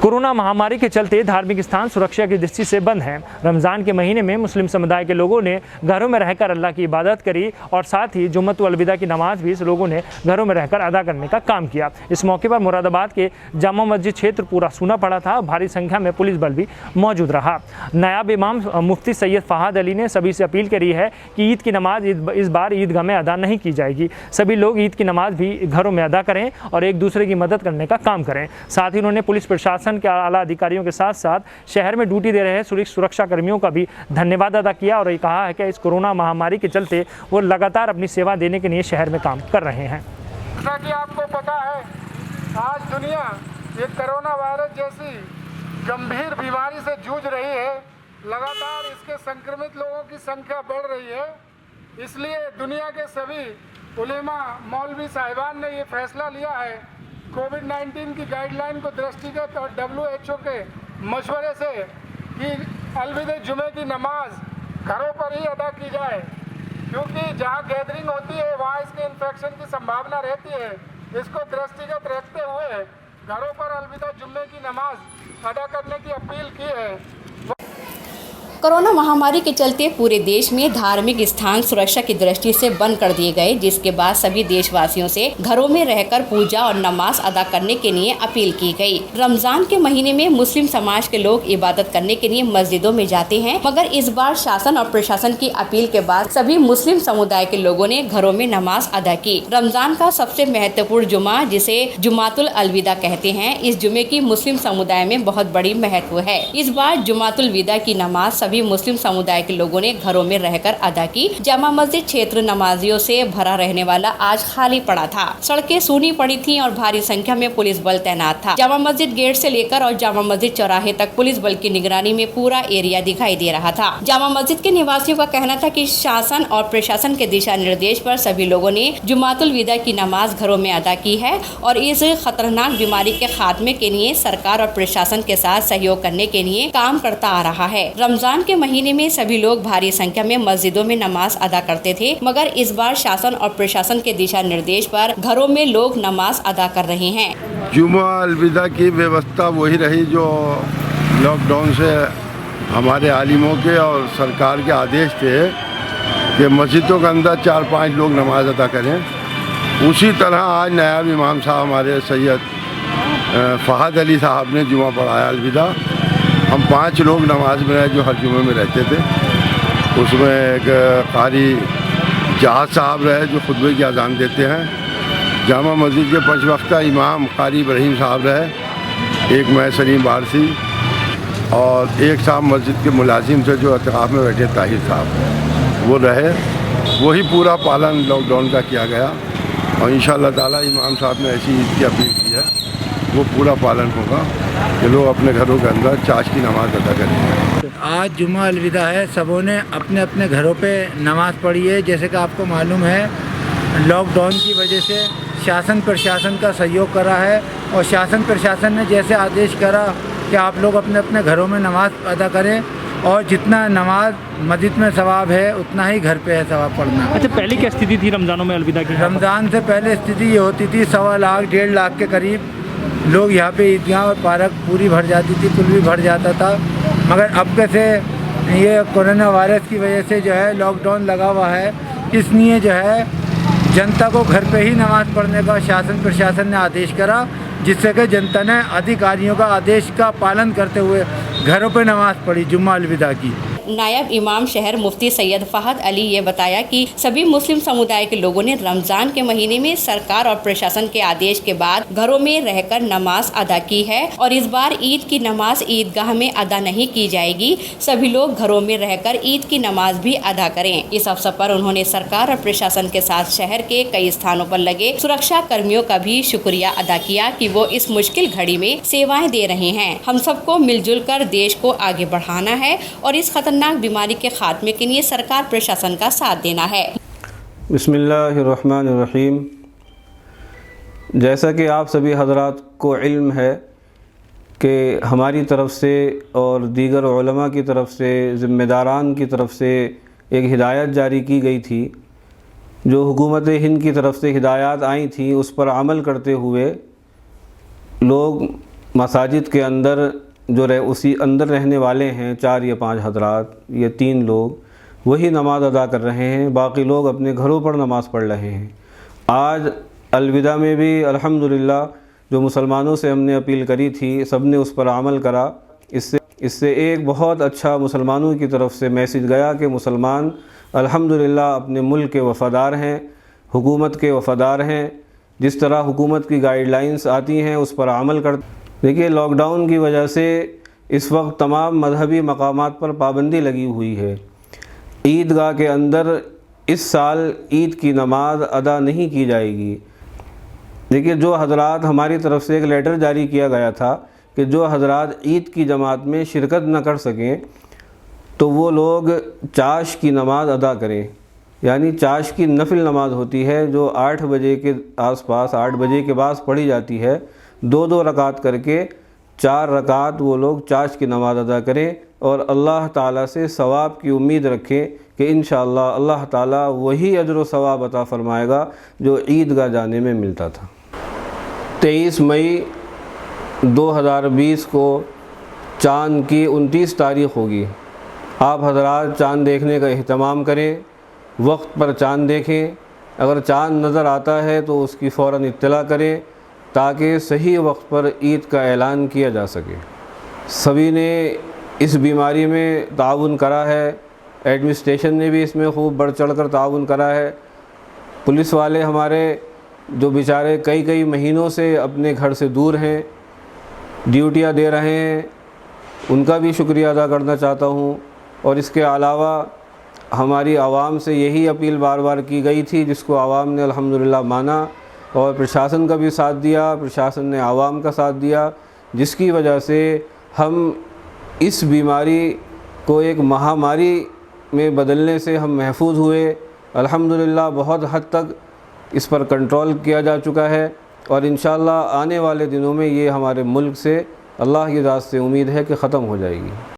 Corona महामारी के चलते धार्मिक स्थान सुरक्षा की दृष्टि से बंद हैं। रमज़ान के महीने में मुस्लिम समुदाय के लोगों ने घरों में रहकर अल्लाह की इबादत करी और साथ ही जुम्मतुल अलविदा की नमाज भी लोगों ने घरों में रहकर अदा करने का काम किया। इस मौके पर मुरादाबाद के जामा मस्जिद क्षेत्र पूरा सूना पड़ा था। भारी संख्या में पुलिस बल भी मौजूद रहा। नायब इमाम मुफ्ती सैयद फहद अली ने सभी से अपील करी है कि ईद की नमाज इस बार ईदगाह में अदा नहीं की जाएगी। सभी लोग ईद की नमाज भी घरों में अदा करें और एक दूसरे की मदद करने का काम करें। साथ ही उन्होंने पुलिस प्रशासन के आला अधिकारियों के साथ साथ शहर में ड्यूटी दे रहे सुरक्षा कर्मियों का भी धन्यवाद अदा किया और ये कहा है कि इस कोरोना महामारी के चलते वो लगातार अपनी सेवा देने के लिए शहर में काम कर रहे हैं। जैसा कि आपको पता है, आज दुनिया ये कोरोना वायरस जैसी गंभीर बीमारी से जूझ रही है। लगातार इसके संक्रमित लोगों की संख्या बढ़ रही है। इसलिए दुनिया के सभी उलेमा मौलवी साहिबान ने ये फैसला लिया है कोविड-19 की गाइडलाइन को दृष्टिगत और WHO के मशवरे से कि अलविदा जुमे की नमाज घरों पर ही अदा की जाए, क्योंकि जहां गैदरिंग होती है वहां इसके इन्फेक्शन की संभावना रहती है। इसको दृष्टिगत रखते हुए घरों पर अलविदा जुम्मे की नमाज अदा करने की अपील की है। कोरोना महामारी के चलते पूरे देश में धार्मिक स्थान सुरक्षा की दृष्टि से बंद कर दिए गए, जिसके बाद सभी देशवासियों से घरों में रहकर पूजा और नमाज अदा करने के लिए अपील की गई। रमजान के महीने में मुस्लिम समाज के लोग इबादत करने के लिए मस्जिदों में जाते हैं, मगर इस बार शासन और प्रशासन की अपील के बाद सभी मुस्लिम समुदाय के लोगों ने घरों में नमाज अदा की। रमजान का सबसे महत्वपूर्ण जुमा, जिसे जुमातुल अलविदा कहते हैं, इस जुमे की मुस्लिम समुदाय में बहुत बड़ी महत्व है। इस बार जुमातुल विदा की नमाज सभी मुस्लिम समुदाय के लोगों ने घरों में रहकर अदा की। जामा मस्जिद क्षेत्र नमाजियों से भरा रहने वाला आज खाली पड़ा था। सड़कें सूनी पड़ी थीं और भारी संख्या में पुलिस बल तैनात था। जामा मस्जिद गेट से लेकर और जामा मस्जिद चौराहे तक पुलिस बल की निगरानी में पूरा एरिया दिखाई दे रहा था। जामा मस्जिद के निवासियों का कहना था कि शासन और प्रशासन के दिशा निर्देश पर सभी लोगों ने जुमातुल विदा की नमाज घरों में अदा की है और इस खतरनाक बीमारी के खात्मे के लिए सरकार और प्रशासन के साथ सहयोग करने के लिए काम करता आ रहा है। रमजान के महीने में सभी लोग भारी संख्या में मस्जिदों में नमाज अदा करते थे, मगर इस बार शासन और प्रशासन के दिशा निर्देश पर घरों में लोग नमाज अदा कर रहे हैं। जुमा अलविदा की व्यवस्था वही रही जो लॉकडाउन से हमारे आलिमों के और सरकार के आदेश थे कि मस्जिदों के अंदर 4-5 लोग नमाज अदा करें। उसी तरह आज नायब इमाम साहब हमारे सैयद फहद अली साहब ने जुमा पढ़ाया अलविदा। हम 5 लोग नमाज में रहे जो हर जुमे में रहते थे। उसमें एक कारी जहाज साहब रहे जो खुतबे की अजान देते हैं। जामा मस्जिद के 5 वक्ता इमाम कारी इब्राहिम साहब रहे, एक मैं सलीम बारसी और एक साहब मस्जिद के मुलाजिम थे जो एतकाफ में बैठे ताहिर साहब, वो रहे। वही पूरा पालन लॉकडाउन का किया गया और इंशाअल्लाह ताला इमाम साहब ने ऐसी ईद की अपील की है, वो पूरा पालन होगा कि लोग अपने घरों के अंदर चाश की नमाज अदा करेंगे। आज जुम्मा अलविदा है, सबों ने अपने अपने घरों पे नमाज पढ़ी है। जैसे कि आपको मालूम है लॉकडाउन की वजह से शासन प्रशासन का सहयोग करा है और शासन प्रशासन ने जैसे आदेश करा कि आप लोग अपने अपने घरों में नमाज अदा करें और जितना नमाज मस्जिद में सवाब है उतना ही घर पे है सवाब पढ़ना। अच्छा, पहले क्या स्थिति थी रमजानों में अलविदा की? रमज़ान से पहले स्थिति ये होती थी 1.25 लाख 1.5 लाख के करीब लोग यहाँ पे ईदगाह और पार्क पूरी भर जाती थी, पुल भी भर जाता था। मगर अब कैसे ये कोरोना वायरस की वजह से जो है लॉकडाउन लगा हुआ है, इसलिए जो है जनता को घर पे ही नमाज़ पढ़ने का शासन प्रशासन ने आदेश करा, जिससे कि जनता ने अधिकारियों का आदेश का पालन करते हुए घरों पे नमाज़ पढ़ी जुम्मा अलविदा की। नायब इमाम शहर मुफ्ती सैयद फहद अली ये बताया कि सभी मुस्लिम समुदाय के लोगों ने रमजान के महीने में सरकार और प्रशासन के आदेश के बाद घरों में रहकर नमाज अदा की है और इस बार ईद की नमाज ईदगाह में अदा नहीं की जाएगी। सभी लोग घरों में रहकर ईद की नमाज भी अदा करें। इस अवसर पर उन्होंने सरकार और प्रशासन के साथ शहर के कई स्थानों पर लगे सुरक्षा कर्मियों का भी शुक्रिया अदा किया कि वो इस मुश्किल घड़ी में सेवाएं दे रहे हैं। हम सबको मिलजुल कर देश को आगे बढ़ाना है और इस खतरनाक बीमारी के खात्मे के लिए सरकार प्रशासन का साथ देना है। बिस्मिल्लाहिर्रहमानिर्रहीम। जैसा कि आप सभी हजरात को इल्म है कि हमारी तरफ से और दीगर उलमा की तरफ से ज़िम्मेदारान की तरफ से एक हिदायत जारी की गई थी, जो हुकूमत हिंद की तरफ से हिदायत आई थी उस पर अमल करते हुए लोग मसाजिद के अंदर उसी अंदर रहने वाले हैं 4 या 5 हजरात, ये 3 लोग वही नमाज़ अदा कर रहे हैं, बाकी लोग अपने घरों पर नमाज़ पढ़ रहे हैं। आज अलविदा में भी अल्हम्दुलिल्लाह जो मुसलमानों से हमने अपील करी थी सब ने उस पर अमल करा। इससे एक बहुत अच्छा मुसलमानों की तरफ से मैसेज गया कि मुसलमान अल्हम्दुलिल्लाह अपने मुल्क के वफ़ादार हैं, हुकूमत के वफ़ादार हैं। जिस तरह हुकूमत की गाइडलाइंस आती हैं उस पर अमल कर। देखिए, लॉकडाउन की वजह से इस वक्त तमाम मजहबी मकामात पर पाबंदी लगी हुई है। ईदगाह के अंदर इस साल ईद की नमाज अदा नहीं की जाएगी। देखिए, जो हजरात हमारी तरफ से एक लेटर जारी किया गया था कि जो हजरात ईद की जमात में शिरकत न कर सकें तो वो लोग चाश की नमाज़ अदा करें। यानी चाश की नफिल नमाज होती है जो 8 बजे के आसपास, 8 बजे के बाद पढ़ी जाती है। 2-2 रकात करके 4 रकात वो लोग चाश की नमाज़ अदा करें और अल्लाह ताला से सवाब की उम्मीद रखें कि इंशाअल्लाह अल्लाह ताला वही अजर व सवाब अता फ़रमाएगा जो ईदगाह जाने में मिलता था। 23 मई 2020 को चाँद की 29 तारीख़ होगी। आप हज़रात चाँद देखने का एहतमाम करें, वक्त पर चाँद देखें। अगर चाँद नज़र आता है तो उसकी फ़ौरन इत्तला करें ताकि सही वक्त पर ईद का ऐलान किया जा सके। सभी ने इस बीमारी में ताउन करा है, एडमिनिस्ट्रेशन ने भी इसमें खूब बढ़ चढ़ कर ताउन करा है। पुलिस वाले हमारे जो बेचारे कई महीनों से अपने घर से दूर हैं, ड्यूटियां दे रहे हैं, उनका भी शुक्रिया अदा करना चाहता हूं। और इसके अलावा हमारी आवाम से यही अपील बार बार की गई थी जिसको आवाम ने अल्हम्दुलिल्लाह माना और प्रशासन का भी साथ दिया, प्रशासन ने आवाम का साथ दिया, जिसकी वजह से हम इस बीमारी को एक महामारी में बदलने से हम महफूज हुए। अल्हम्दुलिल्लाह बहुत हद तक इस पर कंट्रोल किया जा चुका है और इंशाअल्लाह आने वाले दिनों में ये हमारे मुल्क से अल्लाह की ज़ात से उम्मीद है कि ख़त्म हो जाएगी।